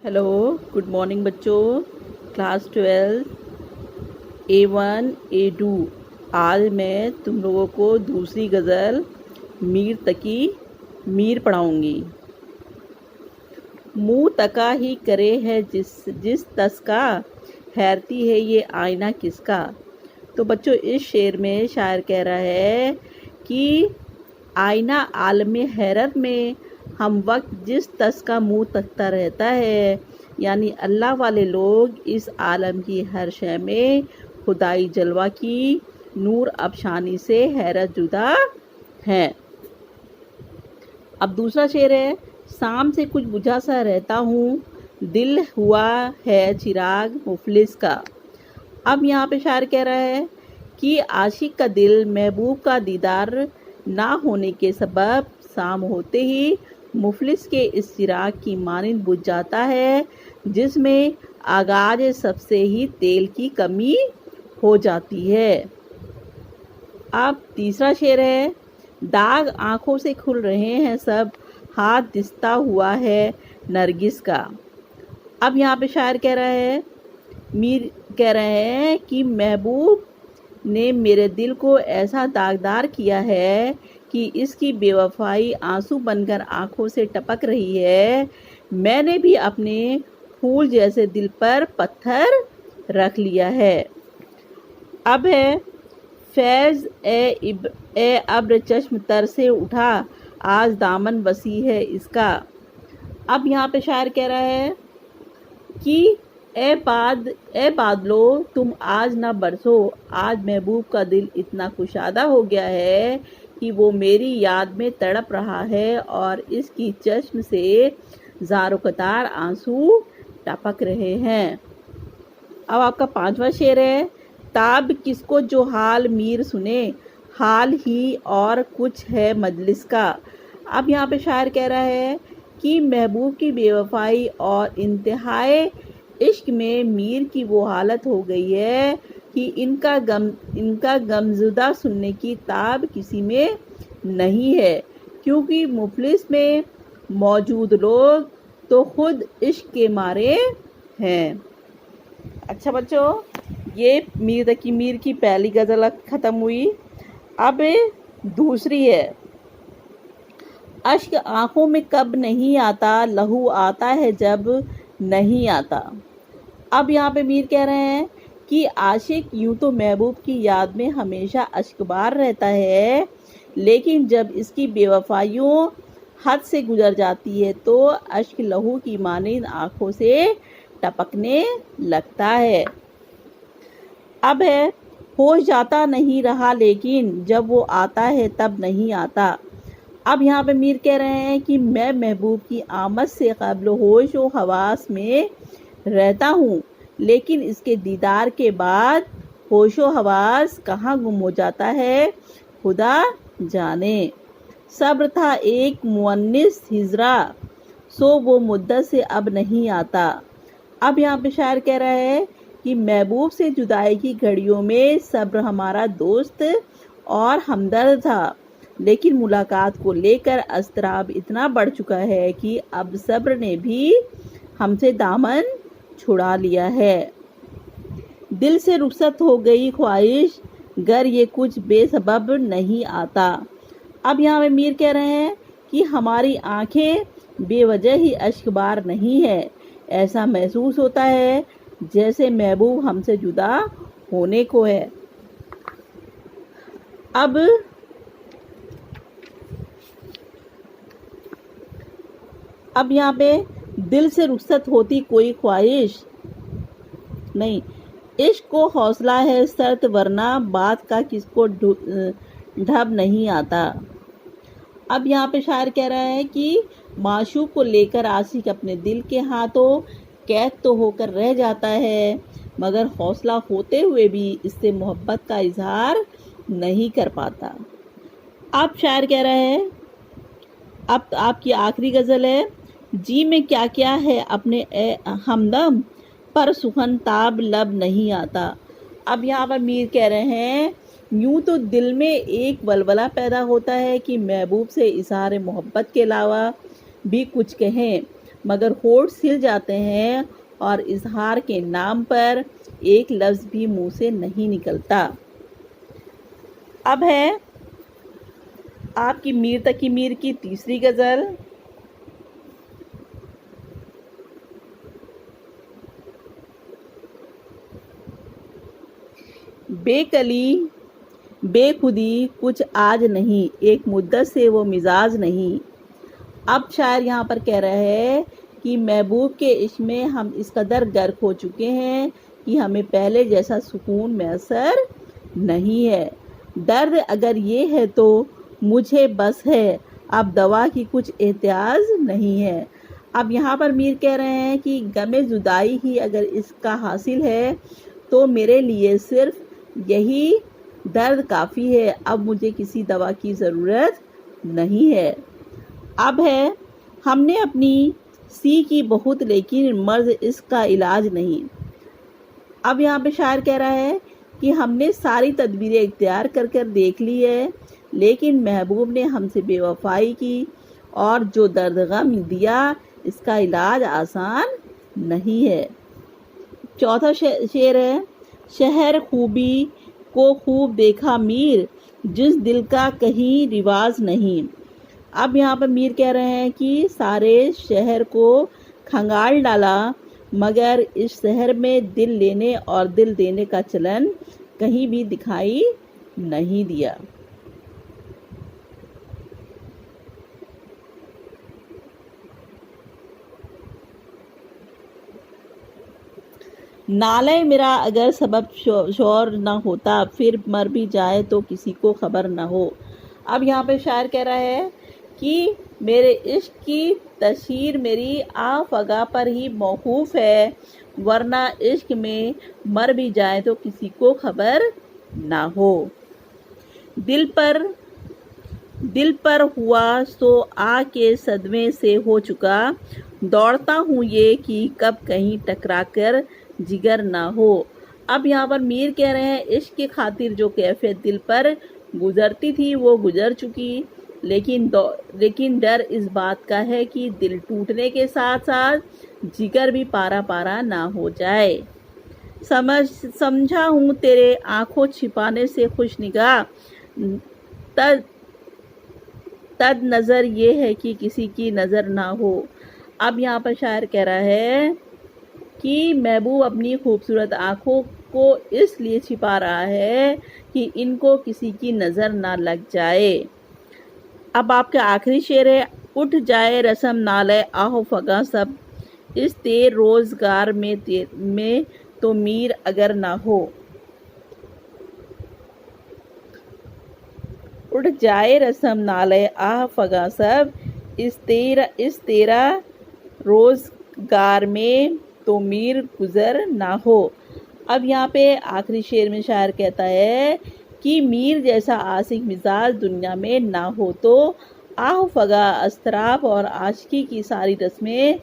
Hello, good morning बच्चों। Class 12 A1 A2। आज मैं तुम लोगों को दूसरी गज़ल मीर तकी मीर पढ़ाऊँगी। मुँह तका ही करे है जिस तस का, हैरती है ये आईना किसका। तो बच्चों, इस शेर में शायर कह रहा है कि आईना आलम हैरत में हम वक्त जिस तस का मुँह तकता रहता है, यानी अल्लाह वाले लोग इस आलम की हर शय में खुदाई जलवा की नूर अफशानी से हैरत जुदा हैं। अब दूसरा शेर है, शाम से कुछ बुझा सा रहता हूँ, दिल हुआ है चिराग मुफलिस का। अब यहाँ पे शायर कह रहा है कि आशिक का दिल महबूब का दीदार ना होने के सबब शाम होते ही मुफलिस के इस चिराग की मानिंद बुझ जाता है, जिसमें आगाज सबसे ही तेल की कमी हो जाती है। अब तीसरा शेर है, दाग आंखों से खुल रहे हैं सब, हाथ दिस्ता हुआ है नरगिस का। अब यहाँ पे शायर कह रहा है, मीर कह रहे हैं कि महबूब ने मेरे दिल को ऐसा दागदार किया है कि इसकी बेवफाई आंसू बनकर आंखों से टपक रही है। मैंने भी अपने फूल जैसे दिल पर पत्थर रख लिया है। अब है, फैज़ ए अब्र चश्म तर से उठा, आज दामन वसी है इसका। अब यहाँ पे शायर कह रहा है कि ए बादलो तुम आज ना बरसो, आज महबूब का दिल इतना कुशादा हो गया है कि वो मेरी याद में तड़प रहा है और इसकी चश्म से ज़ारो कतार आंसू टपक रहे हैं। अब आपका पांचवा शेर है, ताब किसको जो हाल मीर सुने, हाल ही और कुछ है मजलिस का। अब यहाँ पे शायर कह रहा है कि महबूब की बेवफाई और इंतहाए इश्क में मीर की वो हालत हो गई है कि इनका गमजुदा सुनने की ताब किसी में नहीं है, क्योंकि मुफलिस में मौजूद लोग तो खुद इश्क के मारे हैं। अच्छा बच्चों, ये मीर तकी मीर की पहली गज़ल ख़त्म हुई। अब दूसरी है, अश्क आंखों में कब नहीं आता, लहू आता है जब नहीं आता। अब यहाँ पे मीर कह रहे हैं कि आशिक यूं तो महबूब की याद में हमेशा अश्कबार रहता है, लेकिन जब इसकी बेवफाइयों हद से गुजर जाती है तो अश्क लहू की मानिंद आंखों से टपकने लगता है। अब है, होश जाता नहीं रहा लेकिन जब वो आता है तब नहीं आता। अब यहाँ पे मीर कह रहे हैं कि मैं महबूब की आमद से क़ब्ल होश व हवास में रहता हूँ, लेकिन इसके दीदार के बाद होश व हवास कहाँ गुम हो जाता है, खुदा जाने। सब्र था एक मुअन्निस हिजरा, सो वो मुद्दत से अब नहीं आता। अब यहाँ पे शायर कह रहा है कि महबूब से जुदाई की घड़ियों में सब्र हमारा दोस्त और हमदर्द था, लेकिन मुलाकात को लेकर अस्तराब इतना बढ़ चुका है कि अब सब्र ने भी हमसे दामन छुड़ा लिया है। दिल से रुखसत हो गई ख्वाहिश, गर ये कुछ बेसबब नहीं आता। अब यहाँ पे मीर कह रहे हैं कि हमारी आंखें बेवजह ही अश्कबार नहीं है, ऐसा महसूस होता है जैसे महबूब हमसे जुदा होने को है। अब यहाँ पे दिल से रुखसत होती कोई ख्वाहिश नहीं, इश्क को हौसला है शर्त, वरना बात का किसको ढब नहीं आता। अब यहाँ पे शायर कह रहा है कि माशूक को लेकर आशिक अपने दिल के हाथों कैद तो होकर रह जाता है, मगर हौसला होते हुए भी इससे मोहब्बत का इजहार नहीं कर पाता। अब शायर कह रहा है, अब आपकी आखिरी गज़ल है, जी में क्या क्या है अपने ए हमदम, पर सुखन ताब लब नहीं आता। अब यहाँ पर मीर कह रहे हैं, यूं तो दिल में एक वलवला पैदा होता है कि महबूब से इजहार मोहब्बत के अलावा भी कुछ कहें, مگر ہونٹ سل جاتے ہیں اور اظہار کے نام پر ایک لفظ بھی منہ سے نہیں نکلتا۔ اب ہے آپ کی میر تقی میر کی تیسری غزل۔ بے کلی بے خودی کچھ آج نہیں، ایک مدت سے وہ مزاج نہیں۔ اب شاعر یہاں پر کہہ رہا ہے کہ محبوب کے عشق میں ہم اس قدر غرق ہو چکے ہیں کہ ہمیں پہلے جیسا سکون میسر نہیں ہے۔ درد اگر یہ ہے تو مجھے بس ہے، اب دوا کی کچھ احتیاج نہیں ہے۔ اب یہاں پر میر کہہ رہے ہیں کہ غم جدائی ہی اگر اس کا حاصل ہے تو میرے لیے صرف یہی درد کافی ہے، اب مجھے کسی دوا کی ضرورت نہیں ہے۔ اب ہے ہم نے اپنی سی کی بہت لیکن مرض اس کا علاج نہیں۔ اب یہاں پہ شاعر کہہ رہا ہے کہ ہم نے ساری تدبیریں اختیار کر کر دیکھ لی ہے، لیکن محبوب نے ہم سے بے وفائی کی اور جو درد غم دیا اس کا علاج آسان نہیں ہے۔ چوتھا شعر ہے، شہر خوبی کو خوب دیکھا میر، جس دل کا کہیں رواج نہیں۔ اب یہاں پر میر کہہ رہے ہیں کہ سارے شہر کو کھنگال ڈالا مگر اس شہر میں دل لینے اور دل دینے کا چلن کہیں بھی دکھائی نہیں دیا۔ نالے میرا اگر سبب شور نہ ہوتا، پھر مر بھی جائے تو کسی کو خبر نہ ہو۔ اب یہاں پہ شاعر کہہ رہا ہے کہ میرے عشق کی تشہیر میری فغاں پر ہی موقوف ہے، ورنہ عشق میں مر بھی جائے تو کسی کو خبر نہ ہو۔ دل پر ہوا سو آ کے صدمے سے ہو چکا، دوڑتا ہوں یہ کہ کب کہیں ٹکرا کر جگر نہ ہو۔ اب یہاں پر میر کہہ رہے ہیں عشق کی خاطر جو کیفیت دل پر گزرتی تھی وہ گزر چکی، لیکن ڈر اس بات کا ہے کہ دل ٹوٹنے کے ساتھ ساتھ جگر بھی پارا پارا نہ ہو جائے۔ سمجھا ہوں تیرے آنکھوں چھپانے سے خوش نگاہ، تد نظر یہ ہے کہ کسی کی نظر نہ ہو۔ اب یہاں پر شاعر کہہ رہا ہے کہ محبوب اپنی خوبصورت آنکھوں کو اس لیے چھپا رہا ہے کہ ان کو کسی کی نظر نہ لگ جائے۔ اب آپ کا آخری شعر ہے، اٹھ جائے رسم نالے آہو فغاں سب، اس تیر روزگار میں تو میر اگر نہ ہو۔ اٹھ جائے رسم نالے آہ فغاں سب، اس تیرا روزگار میں تو میر گزر نہ ہو۔ اب یہاں پہ آخری شعر میں شاعر کہتا ہے کہ میر جیسا عاشق مزاج دنیا میں نہ ہو تو آہ فغاں اضطراب اور عاشقی کی ساری رسمیں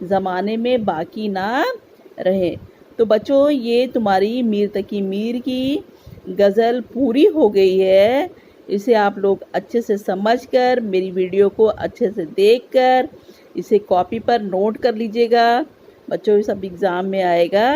زمانے میں باقی نہ رہے۔ تو بچوں یہ تمہاری میر تقی میر کی غزل پوری ہو گئی ہے۔ اسے آپ لوگ اچھے سے سمجھ کر میری ویڈیو کو اچھے سے دیکھ کر اسے کاپی پر نوٹ کر لیجئے گا، بچوں یہ سب ایگزام میں آئے گا۔